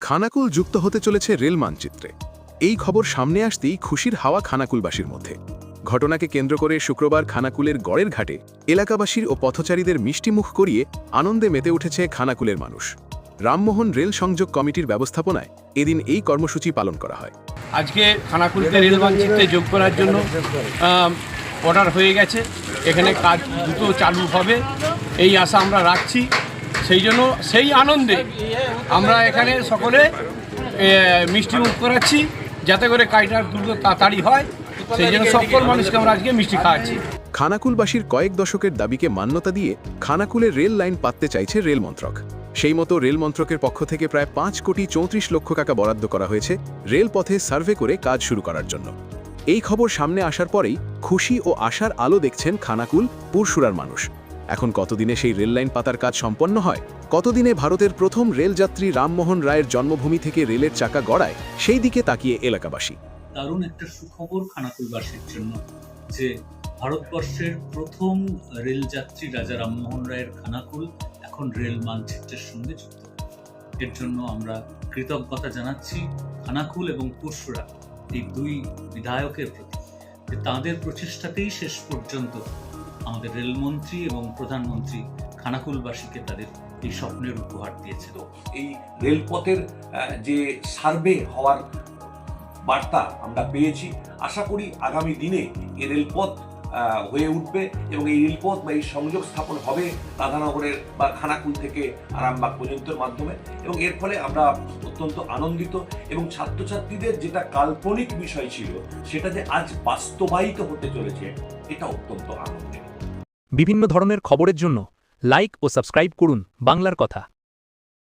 খানাকুল যুক্ত হতে চলেছে রেল মানচিত্রে। এই খবর সামনে আসতেই খুশির হাওয়া খানাকুলবাসীর মধ্যে। ঘটনাকে কেন্দ্র করে শুক্রবার খানাকুলের গড়ের ঘাটে এলাকাবাসীর ও পথচারীদের মিষ্টিমুখ করিয়ে আনন্দে মেতে উঠেছে খানাকুলের মানুষ। রামমোহন রেল সংযোগ কমিটির ব্যবস্থাপনায় এদিন এই কর্মসূচি পালন করা হয়। আজকে খানাকুলকে রেল মানচিত্রে যোগ করার জন্য অর্ডার হয়ে গেছে। এখানে কাজ দ্রুত চালু হবে এই আশা আমরা রাখছি। সেই জন্য সেই আনন্দে আমরা এখানে সকলে মিষ্টিমুখ করাচ্ছি, যাতে করে কাজটা দ্রুত তাড়াতাড়ি হয়। সেই জন্য সকল মানুষকে আমরা আজকে মিষ্টি খাওয়াচ্ছি। খানাকুলবাসীর কয়েক দশকের দাবিকে মান্যতা দিয়ে খানাকুলের রেল লাইন পাততে চাইছে রেল মন্ত্রক। সেই মতো রেল মন্ত্রকের পক্ষ থেকে প্রায় 5,34,00,000 টাকা বরাদ্দ করা হয়েছে রেলপথে সার্ভে করে কাজ শুরু করার জন্য। এই খবর সামনে আসার পরেই খুশি ও আশার আলো দেখছেন খানাকুল পুরসুরার মানুষ। এখন কতদিনে সেই রেল লাইন পাতার কাজ সম্পন্ন হয়, কতদিনে ভারতের প্রথম রেলযাত্রী রামমোহন রায়ের জন্মভূমি থেকে রেলের চাকা গড়ায়, সেই দিকে তাকিয়ে এলাকাবাসী। দারুণ একটা সুখবর খানাকুলবাসীর জন্য যে ভারতবর্ষের প্রথম রেলযাত্রী রাজা রামমোহন রায়ের খানাকুল এখন রেল মানচিত্রের সঙ্গে যুক্ত। এর জন্য আমরা কৃতজ্ঞতা জানাচ্ছি খানাকুল এবং পুরসুরা এই দুই বিধায়কের প্রতি, যে তাঁদের প্রচেষ্টাতেই শেষ পর্যন্ত আমাদের রেলমন্ত্রী এবং প্রধানমন্ত্রী খানাকুলবাসীকে তাদের এই স্বপ্নের উপহার দিয়েছিল। এই রেলপথের যে সার্ভে হওয়ার বার্তা আমরা পেয়েছি, আশা করি আগামী দিনে এই রেলপথ হয়ে উঠবে এবং এই রেলপথ বা এই সংযোগ স্থাপন হবে রাধানগরের বা খানাকুল থেকে আরামবাগ পর্যন্তর মাধ্যমে, এবং এর ফলে আমরা অত্যন্ত আনন্দিত। এবং ছাত্রছাত্রীদের যেটা কাল্পনিক বিষয় ছিল সেটা যে আজ বাস্তবায়িত হতে চলেছে, এটা অত্যন্ত আনন্দের। বিভিন্ন ধরনের খবরের জন্য লাইক ও সাবস্ক্রাইব করুন বাংলার কথা।